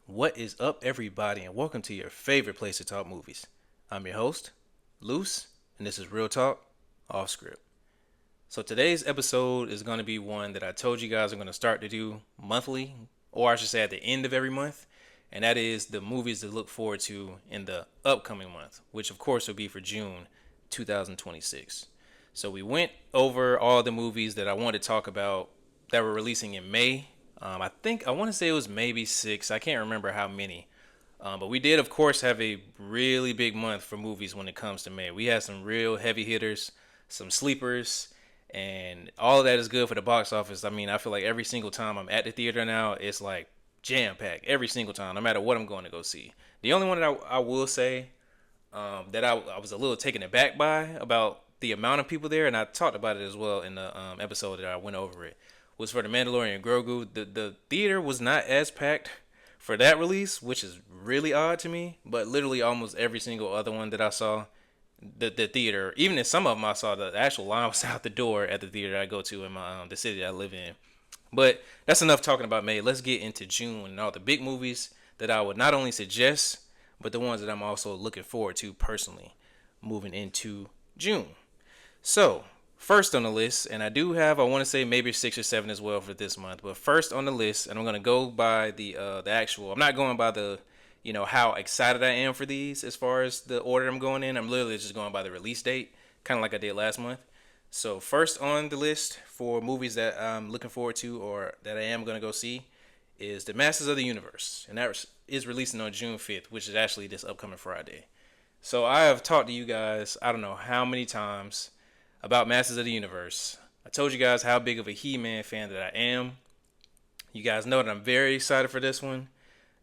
What is up, everybody, and welcome to your favorite place to talk movies. I'm your host, Luce, and this is Real Talk Off Script. So today's episode is going to be one that I told you guys I'm going to start to do monthly, or I should say at the end of every month, and that is the movies to look forward to in the upcoming month, which of course will be for June 2026. So we went over all the movies that I wanted to talk about that were releasing in May. I want to say it was maybe six. I can't remember how many. But we did, of course, have a really big month for movies when it comes to May. We had some real heavy hitters, some sleepers, and all of that is good for the box office. I mean, I feel like every single time I'm at the theater now, it's like jam packed every single time, no matter what I'm going to go see. The only one that I will say that I was a little taken aback by about the amount of people there, and I talked about it as well in the episode that I went over it, was for the Mandalorian Grogu. The theater was not as packed for that release, which is really odd to me. But literally almost every single other one that I saw, the theater, even in some of them I saw the actual line was out the door at the theater I go to in my the city that I live in. But that's enough talking about May. Let's get into June and all the big movies that I would not only suggest, but the ones that I'm also looking forward to personally moving into June. So, first on the list, and I do have, I want to say maybe six or seven as well for this month, but first on the list, and I'm going to go by the actual, I'm not going by the, how excited I am for these as far as the order I'm going in. I'm literally just going by the release date, kind of like I did last month. So, first on the list for movies that I'm looking forward to or that I am going to go see is The Masters of the Universe, and that is releasing on June 5th, which is actually this upcoming Friday. So, I have talked to you guys, I don't know how many times about Masters of the Universe. I told you guys how big of a He-Man fan that I am. You guys know that I'm very excited for this one.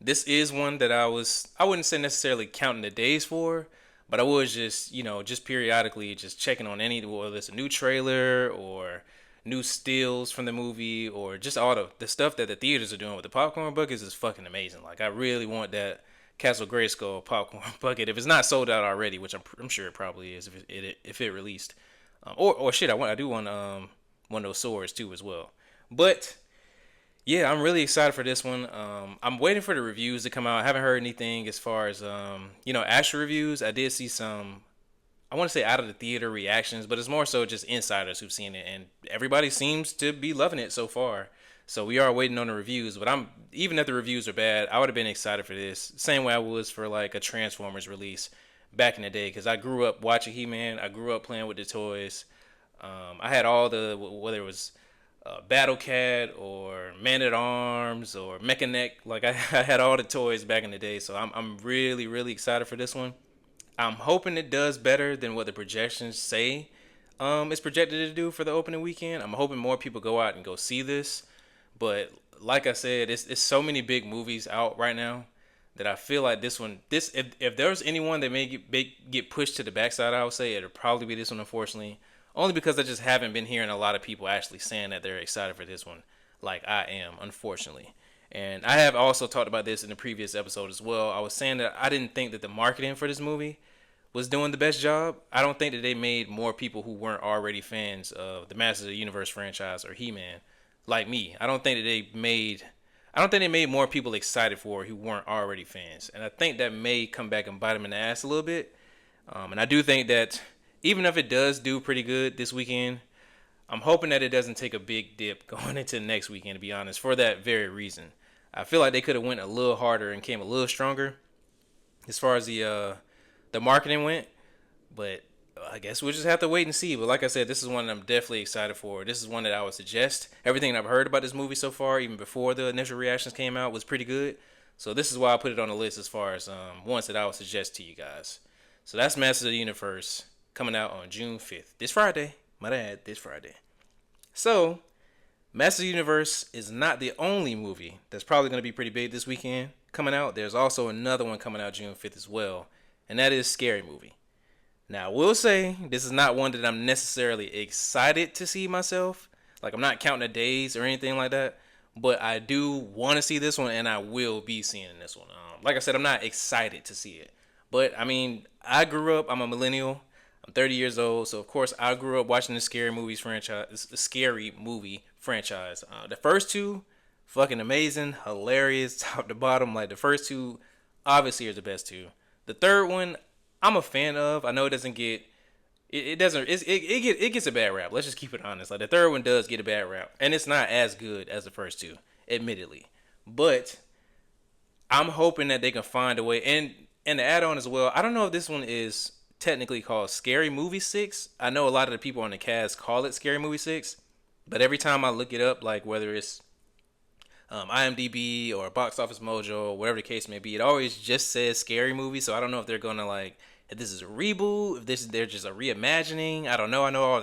This is one that I wouldn't say necessarily counting the days for, but I was just, just periodically just checking on whether it's a new trailer or new stills from the movie or just all the stuff that the theaters are doing with the popcorn buckets is fucking amazing. Like, I really want that Castle Grayskull popcorn bucket if it's not sold out already, which I'm sure it probably is if it released. Or shit, I do want one of those swords too as well. But yeah, I'm really excited for this one. I'm waiting for the reviews to come out. I haven't heard anything as far as actual reviews. I did see some, I want to say out of the theater reactions, but it's more so just insiders who've seen it, and everybody seems to be loving it so far. So we are waiting on the reviews, but I'm even if the reviews are bad, I would have been excited for this. Same way I was for like a Transformers release back in the day, because I grew up watching He-Man. I grew up playing with the toys. I had all whether it was Battle Cat or Man at Arms or Mechanic. Like I had all the toys back in the day, so I'm really really excited for this one. I'm hoping it does better than what the projections say it's projected to do for the opening weekend. I'm hoping more people go out and go see this. But like I said, it's so many big movies out right now that I feel like if there's anyone that may get pushed to the backside, I would say it'll probably be this one, unfortunately. Only because I just haven't been hearing a lot of people actually saying that they're excited for this one, like I am, unfortunately. And I have also talked about this in the previous episode as well. I was saying that I didn't think that the marketing for this movie was doing the best job. I don't think that they made more people who weren't already fans of the Masters of the Universe franchise or He-Man like me. I don't think they made more people excited for it who weren't already fans. And I think that may come back and bite them in the ass a little bit. And I do think that even if it does do pretty good this weekend, I'm hoping that it doesn't take a big dip going into the next weekend, to be honest, for that very reason. I feel like they could have went a little harder and came a little stronger as far as the marketing went. But I guess we'll just have to wait and see. But like I said, this is one that I'm definitely excited for. This is one that I would suggest. Everything that I've heard about this movie so far, even before the initial reactions came out, was pretty good. So this is why I put it on the list as far as ones that I would suggest to you guys. So that's Masters of the Universe coming out on June 5th. This Friday. Might add, this Friday. So, Masters of the Universe is not the only movie that's probably going to be pretty big this weekend coming out. There's also another one coming out June 5th as well, and that is Scary Movie. Now, I will say this is not one that I'm necessarily excited to see myself. Like, I'm not counting the days or anything like that. But I do want to see this one, and I will be seeing this one. Like I said, I'm not excited to see it. But, I mean, I'm a millennial. I'm 30 years old, so of course I grew up watching the Scary Movie franchise. The first two Fucking amazing, hilarious, top to bottom. Like the first two, obviously are the best two. The third one, I'm a fan of. I know it doesn't get it doesn't it gets a bad rap. Let's just keep it honest. Like the third one does get a bad rap, and it's not as good as the first two, admittedly. But I'm hoping that they can find a way. And the add on as well. I don't know if this one is technically called Scary Movie 6. I know a lot of the people on the cast call it Scary Movie 6, but every time I look it up, like whether it's IMDb or Box Office Mojo, or whatever the case may be, it always just says Scary Movie. So I don't know if they're gonna like if this is a reboot, if this is they're just a reimagining. I don't know. I know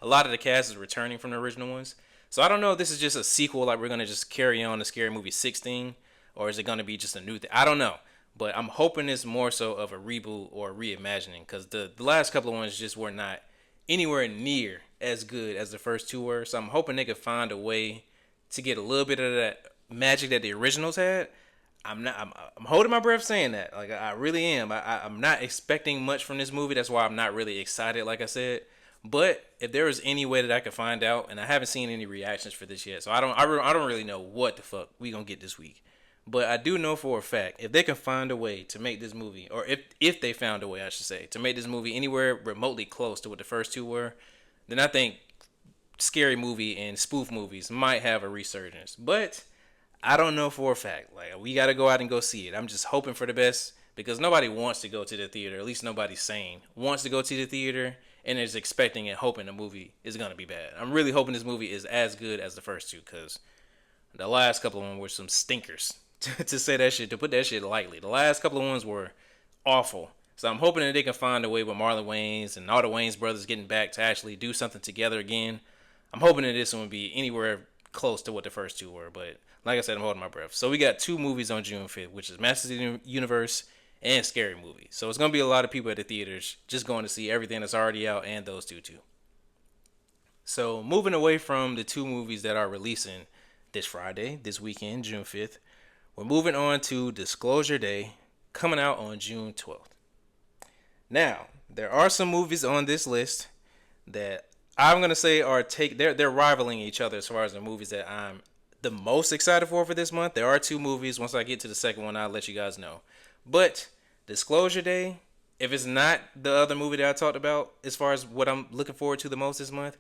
a lot of the cast is returning from the original ones, so I don't know if this is just a sequel, like we're gonna just carry on the Scary Movie 16, or is it gonna be just a new thing? I don't know. But I'm hoping it's more so of a reboot or a reimagining, because the last couple of ones just were not anywhere near as good as the first two were. So I'm hoping they could find a way to get a little bit of that magic that the originals had. I'm holding my breath saying that. Like I really am. I'm not expecting much from this movie. That's why I'm not really excited. Like I said, but if there was any way that I could find out, and I haven't seen any reactions for this yet, so I don't really know what the fuck we gonna get this week. But I do know for a fact if they can find a way to make this movie, or if they found a way, I should say, to make this movie anywhere remotely close to what the first two were, then I think scary movie and spoof movies might have a resurgence. But I don't know for a fact. Like we got to go out and go see it. I'm just hoping for the best because nobody wants to go to the theater. At least nobody sane wants to go to the theater and is expecting and hoping the movie is gonna be bad. I'm really hoping this movie is as good as the first two because the last couple of them were some stinkers. To say that shit, to put that shit lightly, the last couple of ones were awful. So I'm hoping that they can find a way with Marlon Wayans and all the Wayans brothers getting back to actually do something together again. I'm hoping that this one will be anywhere close to what the first two were. But like I said, I'm holding my breath. So we got two movies on June 5th, which is Masters of the Universe and Scary Movie. So it's going to be a lot of people at the theaters just going to see everything that's already out and those two too. So moving away from the two movies that are releasing this Friday, this weekend, June 5th, we're moving on to Disclosure Day, coming out on June 12th. Now, there are some movies on this list that I'm gonna say they're rivaling each other as far as the movies that I'm the most excited for this month. There are two movies. Once I get to the second one, I'll let you guys know. But Disclosure Day, if it's not the other movie that I talked about, as far as what I'm looking forward to the most this month,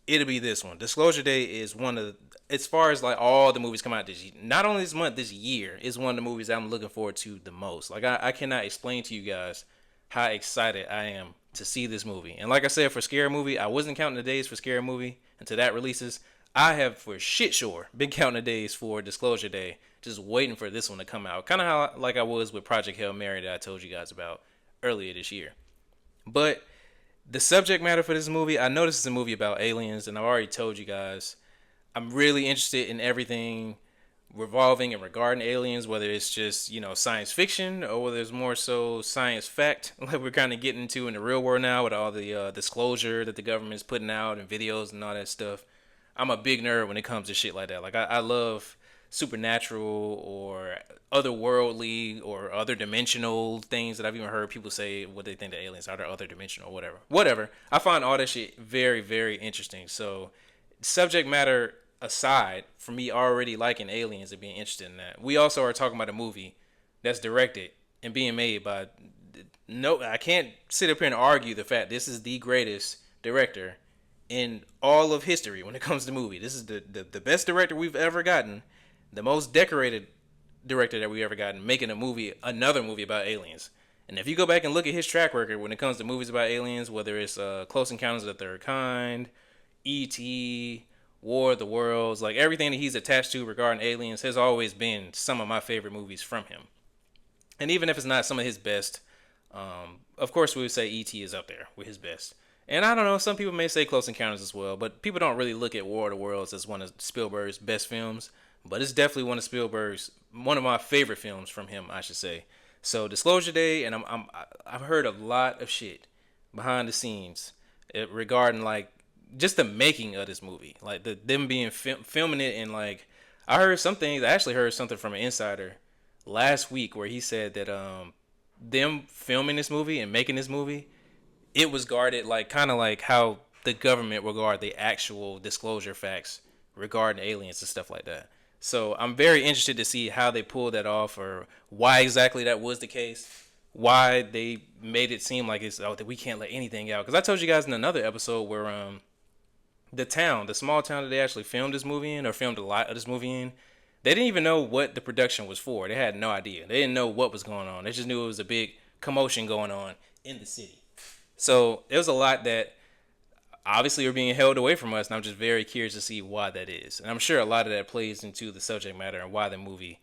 it'll be this one. Disclosure Day is one of as far as like all the movies come out this year, not only this month, this year is one of the movies I'm looking forward to the most. Like I cannot explain to you guys how excited I am to see this movie. And like I said, for Scary Movie, I wasn't counting the days for Scary Movie until that releases. I have for shit sure been counting the days for Disclosure Day, just waiting for this one to come out. Kind of how like I was with Project Hail Mary that I told you guys about earlier this year. But the subject matter for this movie, I know this is a movie about aliens, and I've already told you guys I'm really interested in everything revolving and regarding aliens, whether it's just, science fiction or whether it's more so science fact, like we're kind of getting into in the real world now with all the disclosure that the government's putting out and videos and all that stuff. I'm a big nerd when it comes to shit like that. Like, I love supernatural or otherworldly or other dimensional things that I've even heard people say what they think the aliens are, they're other dimensional or whatever. Whatever. I find all that shit very, very interesting. So, subject matter aside, for me already liking aliens and being interested in that, we also are talking about a movie that's directed and being made by no, I can't sit up here and argue the fact this is the greatest director in all of history when it comes to movie. This is the best director we've ever gotten, the most decorated director that we've ever gotten, making another movie about aliens. And if you go back and look at his track record when it comes to movies about aliens, whether it's Close Encounters of the Third Kind, E.T., War of the Worlds, like everything that he's attached to regarding aliens has always been some of my favorite movies from him. And even if it's not some of his best, of course we would say E.T. is up there with his best. And I don't know, some people may say Close Encounters as well, but people don't really look at War of the Worlds as one of Spielberg's best films. But it's definitely one of my favorite films from him, I should say. So Disclosure Day, and I've heard a lot of shit behind the scenes regarding like just the making of this movie, like them being filming it, and like I actually heard something from an insider last week where he said that them filming this movie and making this movie, it was guarded like kind of like how the government regard the actual disclosure facts regarding aliens and stuff like that. So I'm very interested to see how they pulled that off, or why exactly that was the case. Why they made it seem like it's that we can't let anything out. Because I told you guys in another episode where the small town that they actually filmed this movie in, or filmed a lot of this movie in, they didn't even know what the production was for. They had no idea. They didn't know what was going on. They just knew it was a big commotion going on in the city. So there was a lot that obviously are being held away from us, and I'm just very curious to see why that is. And I'm sure a lot of that plays into the subject matter and why the movie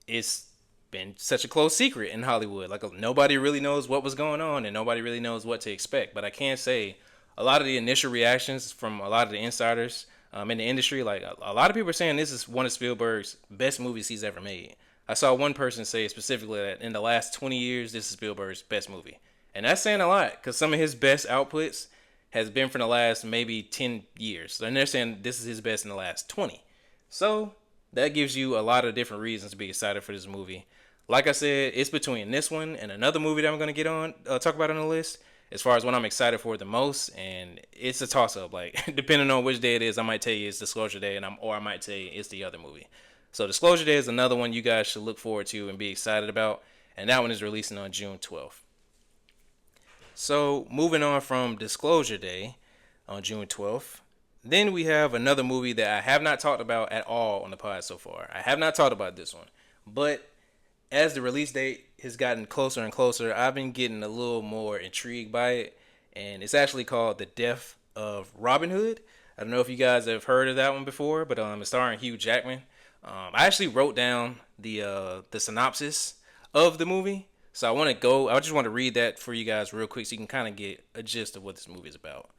is been such a close secret in Hollywood. Like nobody really knows what was going on, and nobody really knows what to expect. But I can say a lot of the initial reactions from a lot of the insiders in the industry, like a lot of people are saying this is one of Spielberg's best movies he's ever made. I saw one person say specifically that in the last 20 years, this is Spielberg's best movie. And that's saying a lot because some of his best outputs has been from the last maybe 10 years. And they're saying this is his best in the last 20. So that gives you a lot of different reasons to be excited for this movie. Like I said, it's between this one and another movie that I'm going to get on, talk about on the list, as far as what I'm excited for the most. And it's a toss up. Like, depending on which day it is, I might tell you it's Disclosure Day, or I might tell you it's the other movie. So Disclosure Day is another one you guys should look forward to and be excited about. And that one is releasing on June 12th. So moving on from Disclosure Day on June 12th, then we have another movie that I have not talked about at all on the pod so far. I have not talked about this one, but as the release date has gotten closer and closer, I've been getting a little more intrigued by it, and it's actually called The Death of Robin Hood. I don't know if you guys have heard of that one before, but it's starring Hugh Jackman. I actually wrote down the synopsis of the movie, so I just want to read that for you guys real quick, so you can kind of get a gist of what this movie is about.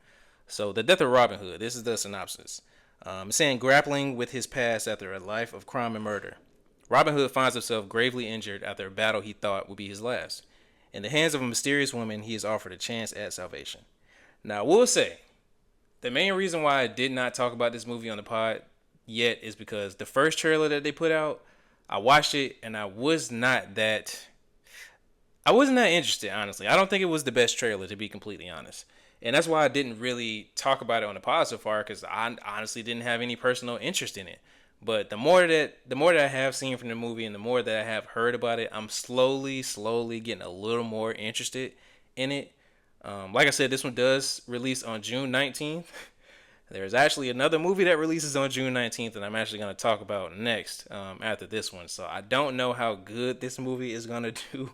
So, The Death of Robin Hood. This is the synopsis. It's saying grappling with his past after a life of crime and murder, Robin Hood finds himself gravely injured after a battle he thought would be his last. In the hands of a mysterious woman, he is offered a chance at salvation. Now, I will say, the main reason why I did not talk about this movie on the pod yet is because the first trailer that they put out, I watched it and I wasn't that interested, honestly. I don't think it was the best trailer, to be completely honest. And that's why I didn't really talk about it on the pod so far, because I honestly didn't have any personal interest in it. But the more that I have seen from the movie and the more that I have heard about it, I'm slowly getting a little more interested in it. Like I said, this one does release on June 19th. There's actually another movie that releases on June 19th, and I'm actually going to talk about next after this one. So I don't know how good this movie is going to do.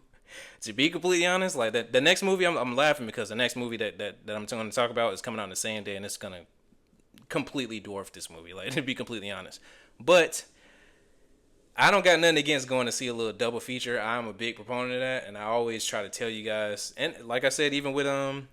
To be completely honest, like the next movie, I'm laughing because the next movie that I'm going to talk about is coming out on the same day, and it's going to completely dwarf this movie, like, to be completely honest. But I don't got nothing against going to see a little double feature. I'm a big proponent of that, and I always try to tell you guys. And like I said, even with Masters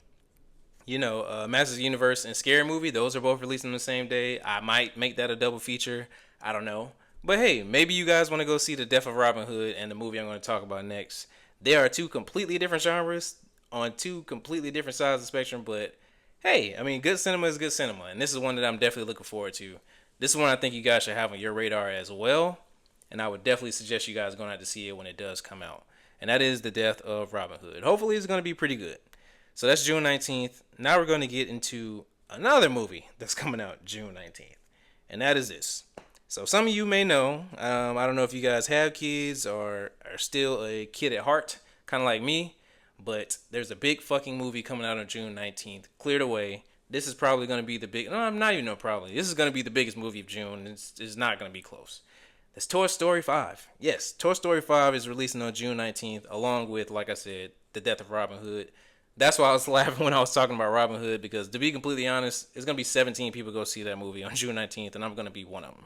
of the Universe and Scary Movie, those are both releasing on the same day. I might make that a double feature. I don't know. But hey, maybe you guys want to go see The Death of Robin Hood and the movie I'm going to talk about next. There are two completely different genres on two completely different sides of the spectrum, but hey, I mean, good cinema is good cinema, and this is one that I'm definitely looking forward to. This is one I think you guys should have on your radar as well, and I would definitely suggest you guys going out to see it when it does come out. And that is The Death of Robin Hood. Hopefully it's going to be pretty good. So that's June 19th. Now we're going to get into another movie that's coming out June 19th, and that is this. So some of you may know, I don't know if you guys have kids or are still a kid at heart, kind of like me, but there's a big fucking movie coming out on June 19th. Cleared away. This is probably going to be I'm not even know probably. This is going to be the biggest movie of June. It's not going to be close. It's Toy Story 5. Yes, Toy Story 5 is releasing on June 19th, along with, like I said, The Death of Robin Hood. That's why I was laughing when I was talking about Robin Hood, because to be completely honest, it's going to be 17 people go see that movie on June 19th, and I'm going to be one of them.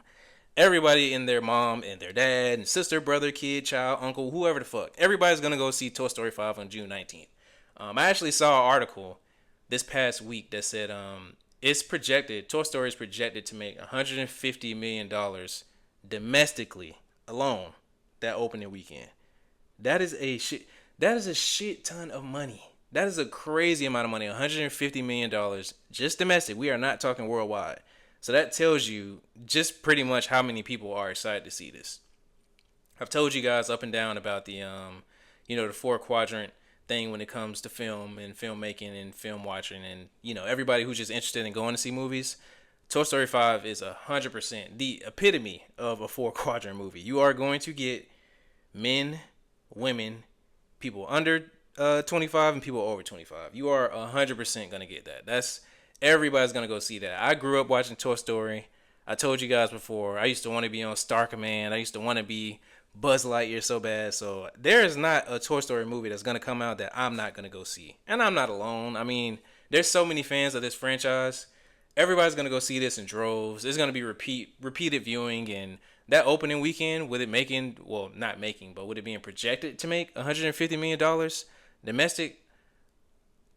Everybody and their mom and their dad and sister, brother, kid, child, uncle, whoever the fuck. Everybody's going to go see Toy Story 5 on June 19th. I actually saw an article this past week that said Toy Story is projected to make $150 million domestically alone that opening weekend. That is a shit ton of money. That is a crazy amount of money. $150 million just domestic. We are not talking worldwide. So that tells you just pretty much how many people are excited to see this. I've told you guys up and down about the the 4-quadrant thing when it comes to film and filmmaking and film watching, and everybody who's just interested in going to see movies. Toy Story 5 is 100% the epitome of a four quadrant movie. You are going to get men, women, people under 25 and people over 25. You are 100% going to get that. Everybody's going to go see that. I grew up watching Toy Story. I told you guys before, I used to want to be on Star Command. I used to want to be Buzz Lightyear so bad. So there is not a Toy Story movie that's going to come out that I'm not going to go see. And I'm not alone. I mean, there's so many fans of this franchise. Everybody's going to go see this in droves. It's going to be repeated viewing, and that opening weekend, with it making, well, not making, but with it being projected to make $150 million domestic,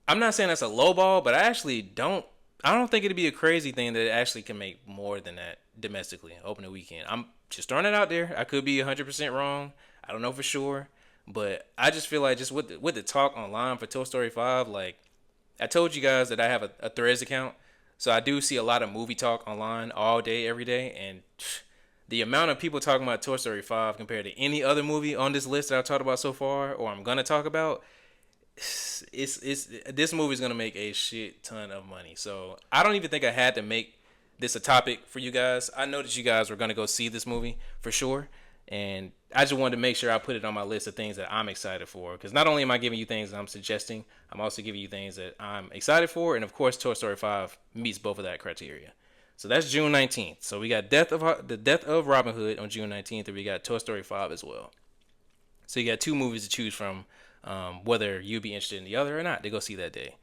I'm not saying that's a low ball, but I don't think it'd be a crazy thing that it actually can make more than that domestically opening weekend. I'm just throwing it out there. I could be 100% wrong. I don't know for sure, but I just feel like just with the talk online for Toy Story 5, like I told you guys that I have a Threads account, so I do see a lot of movie talk online all day, every day, and the amount of people talking about Toy Story 5 compared to any other movie on this list that I've talked about so far, or I'm gonna talk about, it's this movie's gonna make a shit ton of money. So I don't even think I had to make this a topic for you guys. I know that you guys were gonna go see this movie for sure, and I just wanted to make sure I put it on my list of things that I'm excited for. Because not only am I giving you things that I'm suggesting, I'm also giving you things that I'm excited for, and of course, Toy Story 5 meets both of that criteria. So that's June 19th. So we got the Death of Robin Hood on June 19th, and we got Toy Story 5 as well. So you got two movies to choose from, whether you'd be interested in the other or not to go see that day.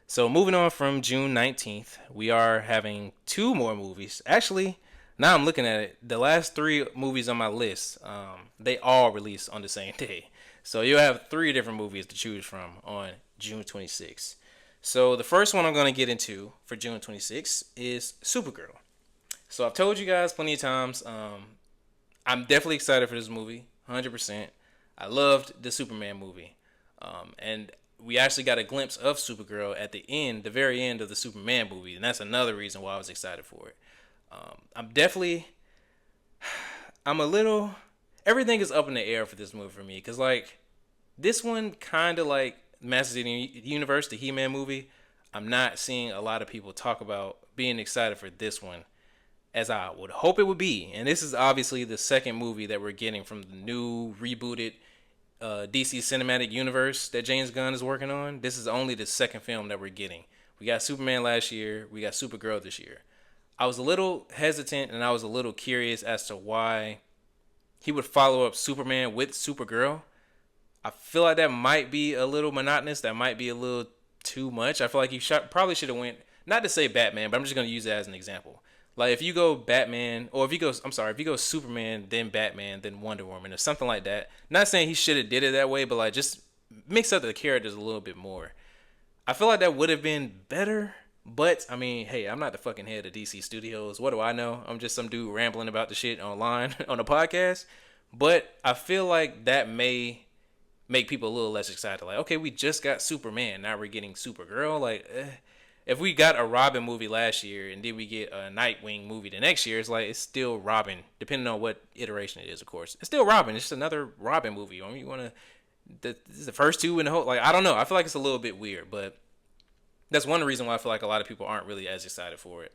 So moving on from June 19th, we are having two more movies. Actually, now I'm looking at it, the last three movies on my list, they all release on the same day. So you'll have three different movies to choose from on June 26th. So the first one I'm going to get into for June 26th is Supergirl. So I've told you guys plenty of times, I'm definitely excited for this movie, 100%. I loved the Superman movie. And we actually got a glimpse of Supergirl at the very end of the Superman movie. And that's another reason why I was excited for it. I'm a little, everything is up in the air for this movie for me. Because, like, this one kind of like Masters of the Universe, the He-Man movie. I'm not seeing a lot of people talk about being excited for this one as I would hope it would be. And this is obviously the second movie that we're getting from the new rebooted DC cinematic universe that James Gunn is working on. This is only the second film that we're getting. We got Superman last year. We got Supergirl this year. I was a little hesitant and I was a little curious as to why he would follow up Superman with Supergirl. I feel like that might be a little monotonous. That might be a little too much. I feel like he probably should have went, not to say Batman, but I'm just going to use it as an example. Like if you go Batman, or if you go Superman, then Batman, then Wonder Woman, or something like that. Not saying he should have did it that way, but like just mix up the characters a little bit more. I feel like that would have been better. But I mean, hey, I'm not the fucking head of DC Studios. What do I know? I'm just some dude rambling about the shit online on a podcast. But I feel like that may make people a little less excited. Like, okay, we just got Superman, now we're getting Supergirl. Like, if we got a Robin movie last year and then we get a Nightwing movie the next year, it's like it's still Robin, depending on what iteration it is, of course. It's still Robin. It's just another Robin movie. I mean, you want to the first two in the whole, like, I don't know. I feel like it's a little bit weird, but that's one reason why I feel like a lot of people aren't really as excited for it.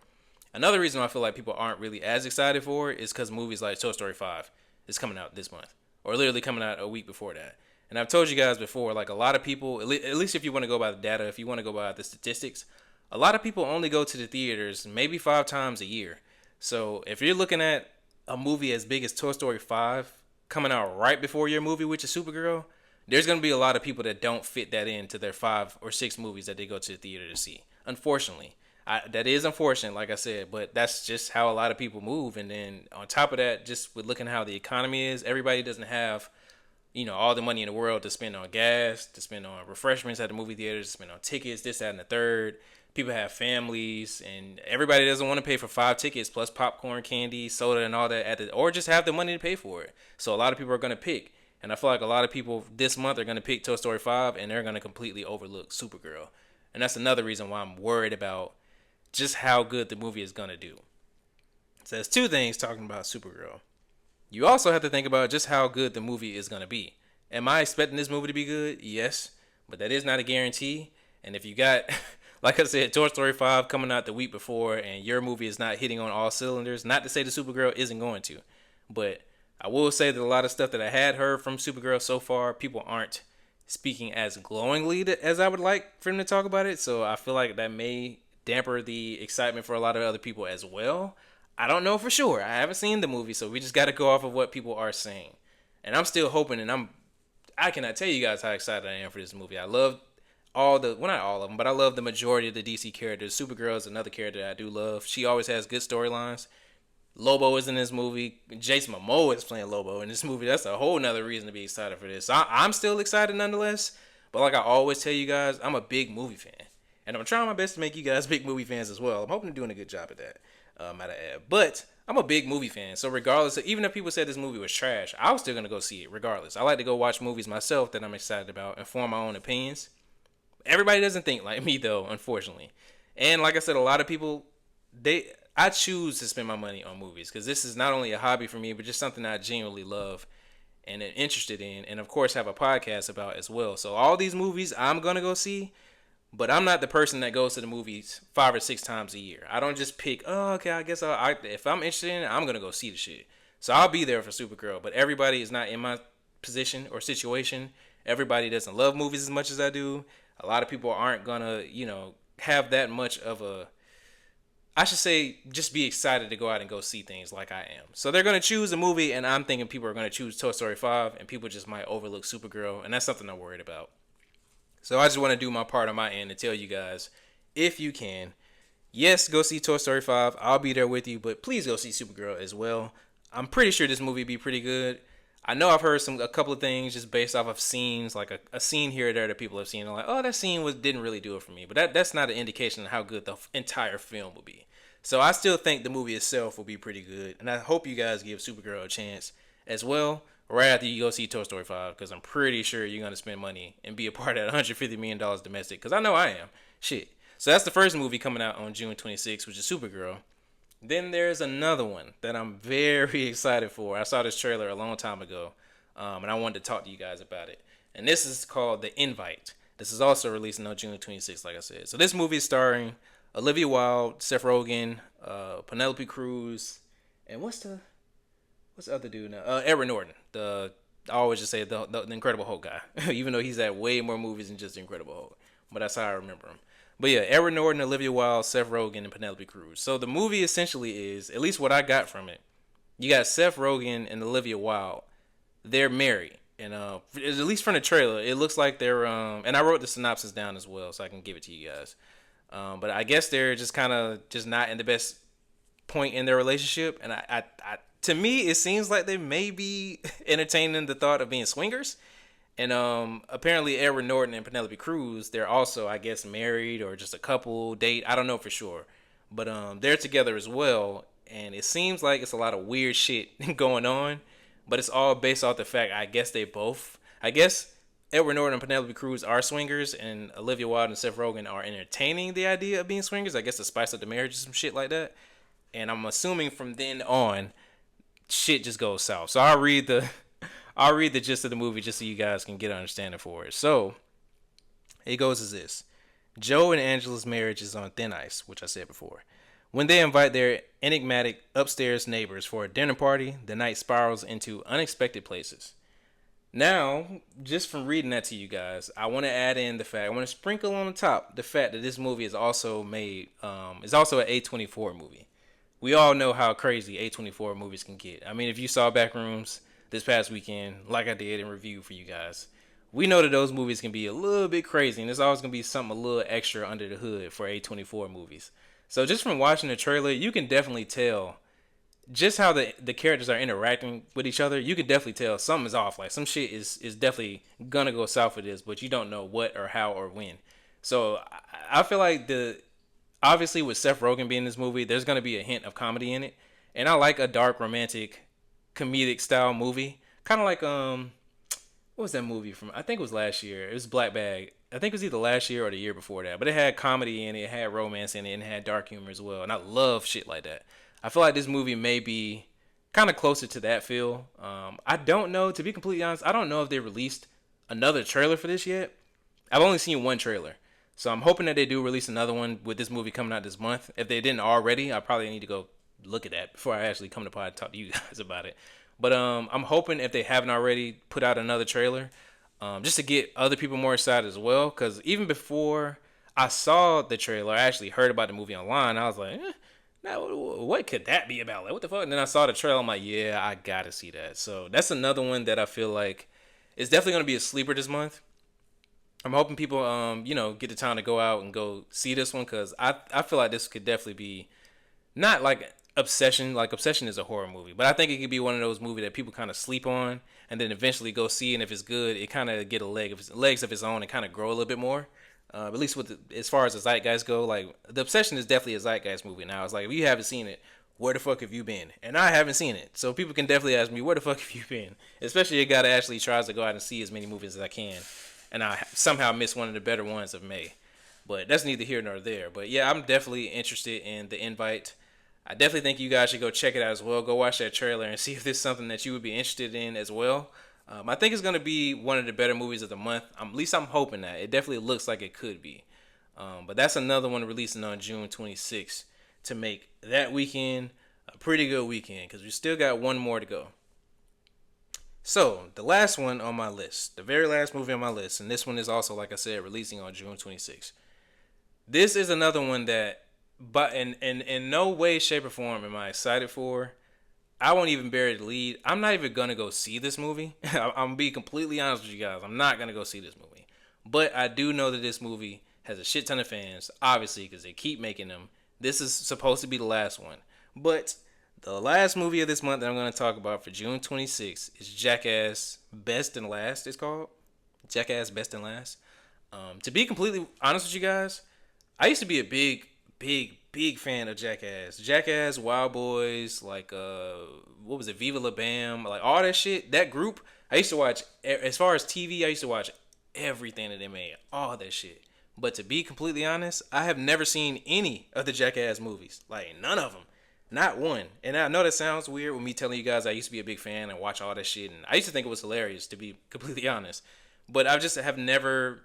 Another reason why I feel like people aren't really as excited for it is because movies like Toy Story 5 is coming out this month, or literally coming out a week before that. And I've told you guys before, like a lot of people, at least if you want to go by the data, if you want to go by the statistics, a lot of people only go to the theaters maybe 5 times a year. So if you're looking at a movie as big as Toy Story 5 coming out right before your movie, which is Supergirl, there's going to be a lot of people that don't fit that into their 5 or 6 movies that they go to the theater to see. Unfortunately. That is unfortunate, like I said, but that's just how a lot of people move. And then on top of that, just with looking how the economy is, everybody doesn't have, all the money in the world to spend on gas, to spend on refreshments at the movie theaters, to spend on tickets, this, that, and the third. People have families, and everybody doesn't want to pay for 5 tickets plus popcorn, candy, soda, and all that or just have the money to pay for it. So a lot of people are going to pick. And I feel like a lot of people this month are going to pick Toy Story 5, and they're going to completely overlook Supergirl. And that's another reason why I'm worried about just how good the movie is going to do. So there's 2 things talking about Supergirl. You also have to think about just how good the movie is going to be. Am I expecting this movie to be good? Yes, but that is not a guarantee. And if you got like I said, Toy Story 5 coming out the week before, and your movie is not hitting on all cylinders. Not to say the Supergirl isn't going to, but I will say that a lot of stuff that I had heard from Supergirl so far, people aren't speaking as glowingly as I would like for them to talk about it. So I feel like that may damper the excitement for a lot of other people as well. I don't know for sure. I haven't seen the movie, so we just got to go off of what people are saying. And I'm still hoping, and I cannot tell you guys how excited I am for this movie. I love well, not all of them, but I love the majority of the DC characters. Supergirl is another character that I do love. She always has good storylines. Lobo is in this movie. Jason Momoa is playing Lobo in this movie. That's a whole nother reason to be excited for this. I'm still excited nonetheless. But like I always tell you guys, I'm a big movie fan. And I'm trying my best to make you guys big movie fans as well. I'm hoping to doing a good job at that, might I add. But I'm a big movie fan. So regardless, even if people said this movie was trash, I was still going to go see it regardless. I like to go watch movies myself that I'm excited about and form my own opinions. Everybody doesn't think like me though, unfortunately. And like I said, a lot of people, I choose to spend my money on movies because this is not only a hobby for me, but just something I genuinely love and am interested in, and of course have a podcast about as well. So all these movies I'm gonna go see, but I'm not the person that goes to the movies 5 or 6 times a year. I don't just pick. Oh, okay, I guess if I'm interested in it, I'm gonna go see the shit. So I'll be there for Supergirl, but everybody is not in my position or situation. Everybody doesn't love movies as much as I do. A lot of people aren't gonna, have that much of a, I should say, just be excited to go out and go see things like I am. So they're going to choose a movie, and I'm thinking people are going to choose Toy Story 5, and people just might overlook Supergirl, and that's something I'm worried about. So I just want to do my part on my end to tell you guys, if you can, yes, go see Toy Story 5. I'll be there with you, but please go see Supergirl as well. I'm pretty sure this movie be pretty good. I know I've heard a couple of things just based off of scenes, like a scene here or there that people have seen. And like, oh, that scene didn't really do it for me. But that's not an indication of how good the entire film will be. So I still think the movie itself will be pretty good. And I hope you guys give Supergirl a chance as well, right after you go see Toy Story 5. Because I'm pretty sure you're going to spend money and be a part of that $150 million domestic. Because I know I am. Shit. So that's the first movie coming out on June 26th, which is Supergirl. Then there's another one that I'm very excited for. I saw this trailer a long time ago, and I wanted to talk to you guys about it. And this is called The Invite. This is also releasing on June 26th, like I said. So this movie is starring Olivia Wilde, Seth Rogen, Penelope Cruz, and what's the other dude now? Edward Norton. I always just say the Incredible Hulk guy, even though he's had way more movies than just the Incredible Hulk. But that's how I remember him. But yeah, Edward Norton, Olivia Wilde, Seth Rogen, and Penelope Cruz. So the movie essentially is, at least what I got from it, you got Seth Rogen and Olivia Wilde. They're married. And at least from the trailer, it looks like they're, and I wrote the synopsis down as well so I can give it to you guys. But I guess they're just kind of just not in the best point in their relationship. And to me, it seems like they may be entertaining the thought of being swingers. And apparently Edward Norton and Penelope Cruz, they're also, I guess, married or just a couple, date. I don't know for sure. But they're together as well. And it seems like it's a lot of weird shit going on. But it's all based off the fact, I guess Edward Norton and Penelope Cruz are swingers. And Olivia Wilde and Seth Rogen are entertaining the idea of being swingers. I guess to spice up the marriage or some shit like that. And I'm assuming from then on, shit just goes south. So I'll read the gist of the movie just so you guys can get an understanding for it. So, it goes as this. Joe and Angela's marriage is on thin ice, which I said before. When they invite their enigmatic upstairs neighbors for a dinner party, the night spirals into unexpected places. Now, just from reading that to you guys, I want to sprinkle on the top the fact that this movie is also is also an A24 movie. We all know how crazy A24 movies can get. I mean, if you saw Backrooms this past weekend, like I did in review for you guys, we know that those movies can be a little bit crazy, and there's always going to be something a little extra under the hood for A24 movies. So just from watching the trailer, you can definitely tell just how the characters are interacting with each other. You can definitely tell something's off. Like, some shit is definitely going to go south with this, but you don't know what or how or when. So I feel like obviously with Seth Rogen being in this movie, there's going to be a hint of comedy in it. And I like a dark, romantic, comedic style movie. Kind of like, what was that movie from? I think it was last year. It was Black Bag. I think it was either last year or the year before that. But it had comedy in it, it had romance in it, and it had dark humor as well. And I love shit like that. I feel like this movie may be kind of closer to that feel. I don't know, to be completely honest, I don't know if they released another trailer for this yet. I've only seen one trailer. So I'm hoping that they do release another one with this movie coming out this month. If they didn't already, I probably need to go look at that before I actually come to pod and talk to you guys about it. But I'm hoping if they haven't already put out another trailer, just to get other people more excited as well. Because even before I saw the trailer, I actually heard about the movie online. I was like, now what could that be about? Like, what the fuck? And then I saw the trailer. I'm like, yeah, I gotta see that. So that's another one that I feel like is definitely gonna be a sleeper this month. I'm hoping people, get the time to go out and go see this one because I feel like this could definitely be not like Obsession. Like Obsession is a horror movie, but I think it could be one of those movies that people kind of sleep on and then eventually go see. And if it's good, it kind of get a legs of its own and kind of grow a little bit more. At least as far as the zeitgeist go, like the Obsession is definitely a zeitgeist movie now. It's like if you haven't seen it, where the fuck have you been? And I haven't seen it, so people can definitely ask me where the fuck have you been. Especially a guy that actually tries to go out and see as many movies as I can, and I somehow missed one of the better ones of May. But that's neither here nor there. But yeah, I'm definitely interested in The Invite. I definitely think you guys should go check it out as well. Go watch that trailer and see if there's something that you would be interested in as well. I think it's going to be one of the better movies of the month. At least I'm hoping that. It definitely looks like it could be. But that's another one releasing on June 26th to make that weekend a pretty good weekend because we still got one more to go. So, the last one on my list, the very last movie on my list, and this one is also, like I said, releasing on June 26th. This is another one that, but in no way, shape, or form am I excited for. I won't even bury the lead. I'm not even gonna go see this movie. I'm gonna be completely honest with you guys. I'm not gonna go see this movie. But I do know that this movie has a shit ton of fans, obviously, because they keep making them. This is supposed to be the last one. But the last movie of this month that I'm gonna talk about for June 26th is Jackass Best and Last. It's called Jackass Best and Last. To be completely honest with you guys, I used to be a big fan of Jackass. Jackass, Wild Boys, like what was it, Viva La Bam, like all that shit. That group, I used to watch. As far as TV, I used to watch everything that they made, all that shit. But to be completely honest, I have never seen any of the Jackass movies. Like none of them, not one. And I know that sounds weird with me telling you guys I used to be a big fan and watch all that shit, and I used to think it was hilarious. To be completely honest, but I just have never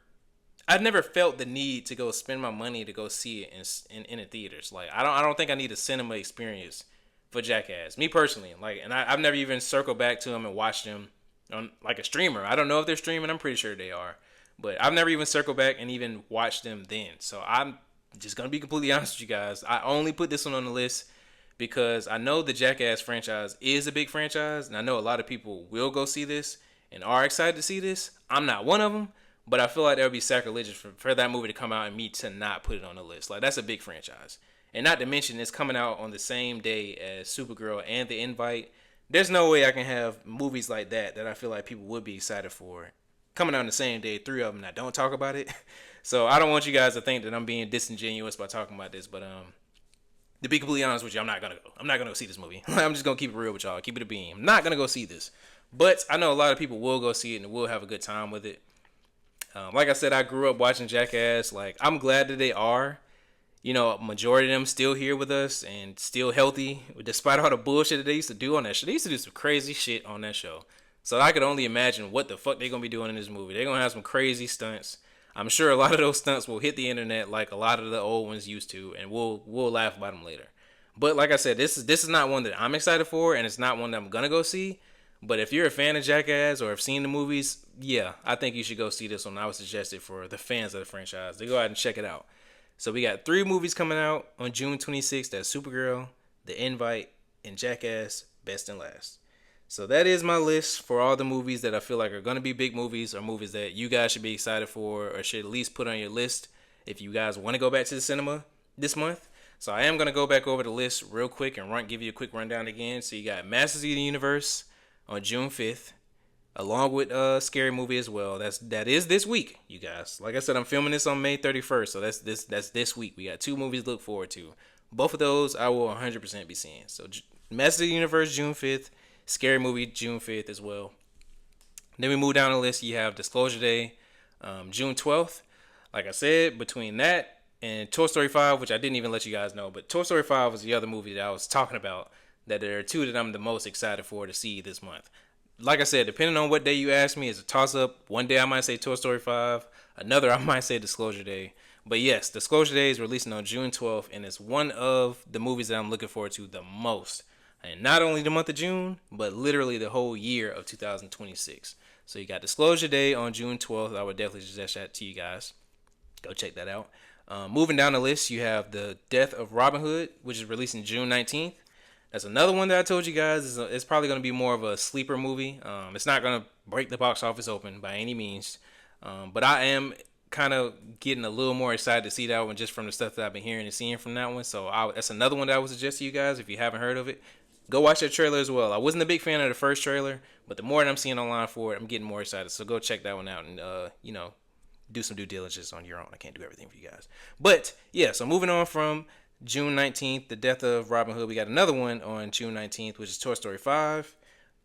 I've never felt the need to go spend my money to go see it in the theaters. Like I don't think I need a cinema experience for Jackass. Me personally, like, and I've never even circled back to them and watched them on like a streamer. I don't know if they're streaming. I'm pretty sure they are, but I've never even circled back and even watched them then. So I'm just gonna be completely honest with you guys. I only put this one on the list because I know the Jackass franchise is a big franchise, and I know a lot of people will go see this and are excited to see this. I'm not one of them. But I feel like that would be sacrilegious for that movie to come out and me to not put it on the list. Like, that's a big franchise. And not to mention, it's coming out on the same day as Supergirl and The Invite. There's no way I can have movies like that I feel like people would be excited for coming out on the same day, three of them, and I don't talk about it. So I don't want you guys to think that I'm being disingenuous by talking about this. But to be completely honest with you, I'm not going to go. I'm not going to go see this movie. I'm just going to keep it real with y'all. Keep it a beam. I'm not going to go see this. But I know a lot of people will go see it and will have a good time with it. Like I said, I grew up watching Jackass. Like, I'm glad that they are, majority of them still here with us and still healthy, despite all the bullshit that they used to do on that show. They used to do some crazy shit on that show. So I could only imagine what the fuck they're going to be doing in this movie. They're going to have some crazy stunts. I'm sure a lot of those stunts will hit the internet like a lot of the old ones used to, and we'll laugh about them later. But like I said, this is not one that I'm excited for, and it's not one that I'm going to go see. But if you're a fan of Jackass or have seen the movies, yeah, I think you should go see this one. I would suggest it for the fans of the franchise to go out and check it out. So we got 3 movies coming out on June 26th. That's Supergirl, The Invite, and Jackass Best and Last. So that is my list for all the movies that I feel like are going to be big movies or movies that you guys should be excited for or should at least put on your list if you guys want to go back to the cinema this month. So I am going to go back over the list real quick and give you a quick rundown again. So you got Masters of the Universe on June 5th, along with Scary Movie as well. That is this week, you guys. Like I said, I'm filming this on May 31st, so that's this week. We got 2 movies to look forward to. Both of those I will 100% be seeing. So Masters of the Universe June 5th, Scary Movie June 5th as well. Then we move down the list. You have Disclosure Day, June 12th. Like I said, between that and Toy Story 5, which I didn't even let you guys know, but Toy Story 5 was the other movie that I was talking about, that there are 2 that I'm the most excited for to see this month. Like I said, depending on what day you ask me, it's a toss-up. One day I might say Toy Story 5. Another I might say Disclosure Day. But yes, Disclosure Day is releasing on June 12th, and it's one of the movies that I'm looking forward to the most. And not only the month of June, but literally the whole year of 2026. So you got Disclosure Day on June 12th. I would definitely suggest that to you guys. Go check that out. Moving down the list, you have The Death of Robin Hood, which is releasing June 19th. That's another one that I told you guys it's probably going to be more of a sleeper movie. It's not going to break the box office open by any means. But I am kind of getting a little more excited to see that one just from the stuff that I've been hearing and seeing from that one. So that's another one that I would suggest to you guys if you haven't heard of it. Go watch that trailer as well. I wasn't a big fan of the first trailer, but the more that I'm seeing online for it, I'm getting more excited. So go check that one out and, do some due diligence on your own. I can't do everything for you guys. But yeah, so moving on from June 19th, The Death of Robin Hood, we got another one on June 19th, which is Toy Story 5.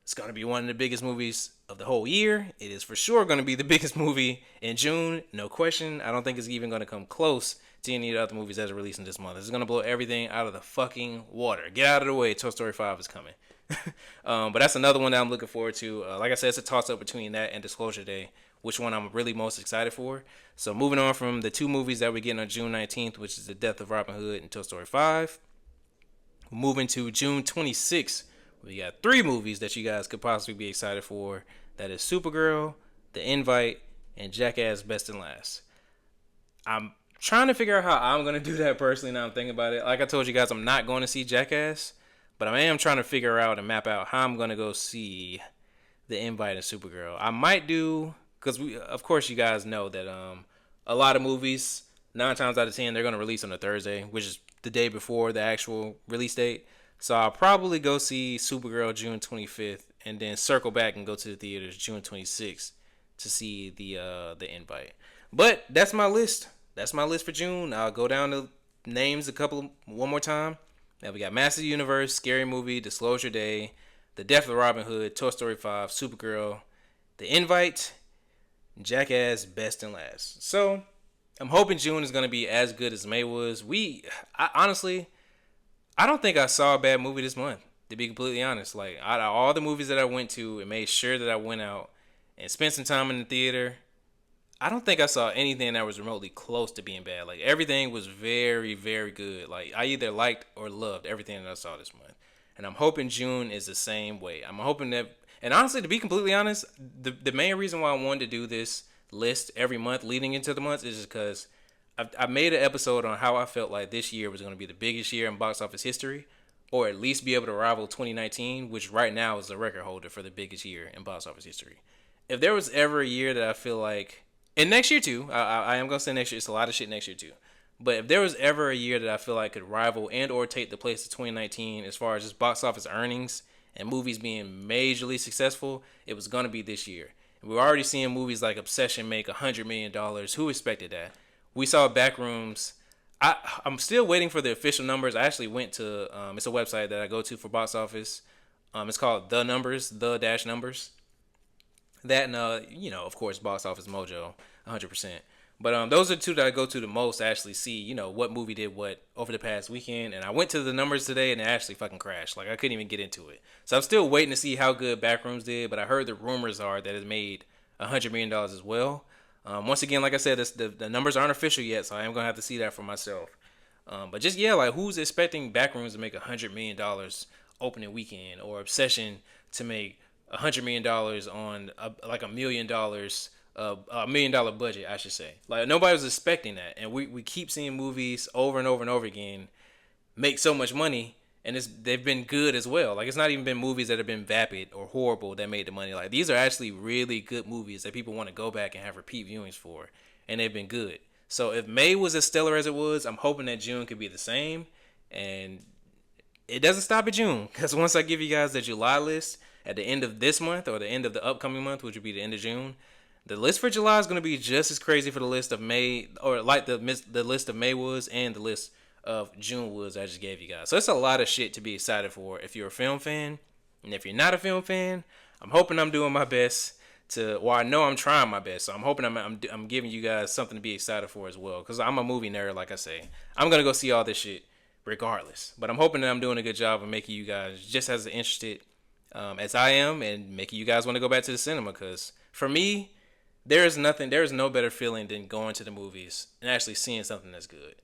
It's going to be one of the biggest movies of the whole year. It is for sure going to be the biggest movie in June, no question. I don't think it's even going to come close to any of the other movies that are releasing this month. It's going to blow everything out of the fucking water. Get out of the way. Toy Story 5 is coming. But that's another one that I'm looking forward to. Like I said, it's a toss-up between that and Disclosure Day, which one I'm really most excited for. So moving on from the two movies that we're getting on June 19th, which is The Death of Robin Hood and Toy Story 5. Moving to June 26th, we got three movies that you guys could possibly be excited for. That is Supergirl, The Invite, and Jackass Best and Last. I'm trying to figure out how I'm going to do that personally now I'm thinking about it. Like I told you guys, I'm not going to see Jackass, but I am trying to figure out and map out how I'm going to go see The Invite and Supergirl. I might do, because of course you guys know that a lot of movies, 9 times out of 10, they're going to release on a Thursday, which is the day before the actual release date. So I'll probably go see Supergirl June 25th and then circle back and go to the theaters June 26th to see the Invite. But that's my list. That's my list for June. I'll go down the names one more time. Now we got Master of the Universe, Scary Movie, Disclosure Day, The Death of Robin Hood, Toy Story 5, Supergirl, The Invite, Jackass Best and Last. So I'm hoping June is going to be as good as May was. Honestly, I don't think I saw a bad movie this month, to be completely honest. Like, out of all the movies that I went to and made sure that I went out and spent some time in the theater, I don't think I saw anything that was remotely close to being bad. Like, everything was very, very good. Like, I either liked or loved everything that I saw this month. And I'm hoping June is the same way. I'm hoping that, and honestly, to be completely honest, the main reason why I wanted to do this list every month leading into the months is just because I made an episode on how I felt like this year was going to be the biggest year in box office history, or at least be able to rival 2019, which right now is the record holder for the biggest year in box office history. If there was ever a year that I feel like, and next year too, I am going to say next year, it's a lot of shit next year too. But if there was ever a year that I feel like could rival and or take the place of 2019 as far as just box office earnings and movies being majorly successful, it was going to be this year. And we're already seeing movies like Obsession make $100 million. Who expected that? We saw Backrooms. I'm still waiting for the official numbers. I actually went to, it's a website that I go to for box office. It's called The Numbers, the-numbers. That and, of course, Box Office Mojo, 100%. But those are two that I go to the most to actually see, what movie did what over the past weekend. And I went to the numbers today and it actually fucking crashed. Like, I couldn't even get into it. So I'm still waiting to see how good Backrooms did. But I heard the rumors are that it made $100 million as well. Once again, like I said, the numbers aren't official yet, so I am going to have to see that for myself. But just, yeah, like, who's expecting Backrooms to make $100 million opening weekend, or Obsession to make $100 million on $1 million, $1 million budget, I should say. Like, nobody was expecting that, and we keep seeing movies over and over and over again make so much money, and they've been good as well. Like, it's not even been movies that have been vapid or horrible that made the money. Like, these are actually really good movies that people want to go back and have repeat viewings for, and they've been good. So if May was as stellar as it was, I'm hoping that June could be the same. And it doesn't stop at June, because once I give you guys the July list at the end of this month, or the end of the upcoming month, which would be the end of June, the list for July is going to be just as crazy for the list of May, or like the list of May was, and the list of June was I just gave you guys. So it's a lot of shit to be excited for if you're a film fan. And if you're not a film fan, I'm hoping I'm doing my best I know I'm trying my best. So I'm hoping I'm giving you guys something to be excited for as well. Because I'm a movie nerd, like I say. I'm going to go see all this shit regardless. But I'm hoping that I'm doing a good job of making you guys just as interested as I am, and making you guys want to go back to the cinema. Because for me, There is no better feeling than going to the movies and actually seeing something that's good.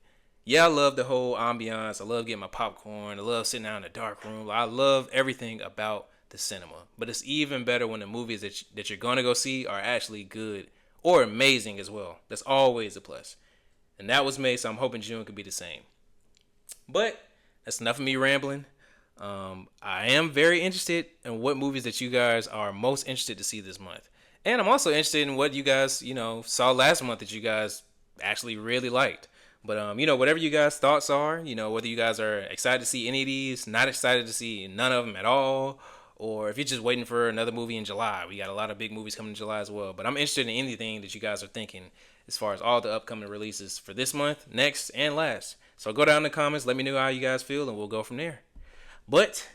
Yeah, I love the whole ambiance. I love getting my popcorn. I love sitting down in the dark room. I love everything about the cinema. But it's even better when the movies that you're going to go see are actually good or amazing as well. That's always a plus. And that was made, so I'm hoping June could be the same. But that's enough of me rambling. I am very interested in what movies that you guys are most interested to see this month. And I'm also interested in what you guys, saw last month that you guys actually really liked. But whatever you guys' thoughts are, whether you guys are excited to see any of these, not excited to see none of them at all, or if you're just waiting for another movie in July. We got a lot of big movies coming in July as well. But I'm interested in anything that you guys are thinking as far as all the upcoming releases for this month, next, and last. So go down in the comments, let me know how you guys feel, and we'll go from there. But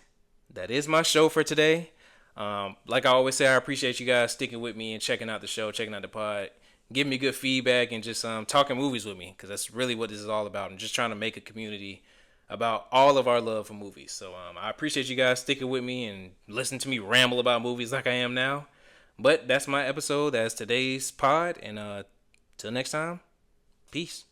that is my show for today. Like I always say, I appreciate you guys sticking with me and checking out the show, checking out the pod, giving me good feedback, and just talking movies with me, because that's really what this is all about. I'm just trying to make a community about all of our love for movies. So I appreciate you guys sticking with me and listening to me ramble about movies like I am now. But that's my episode. That's today's pod. And till next time, peace.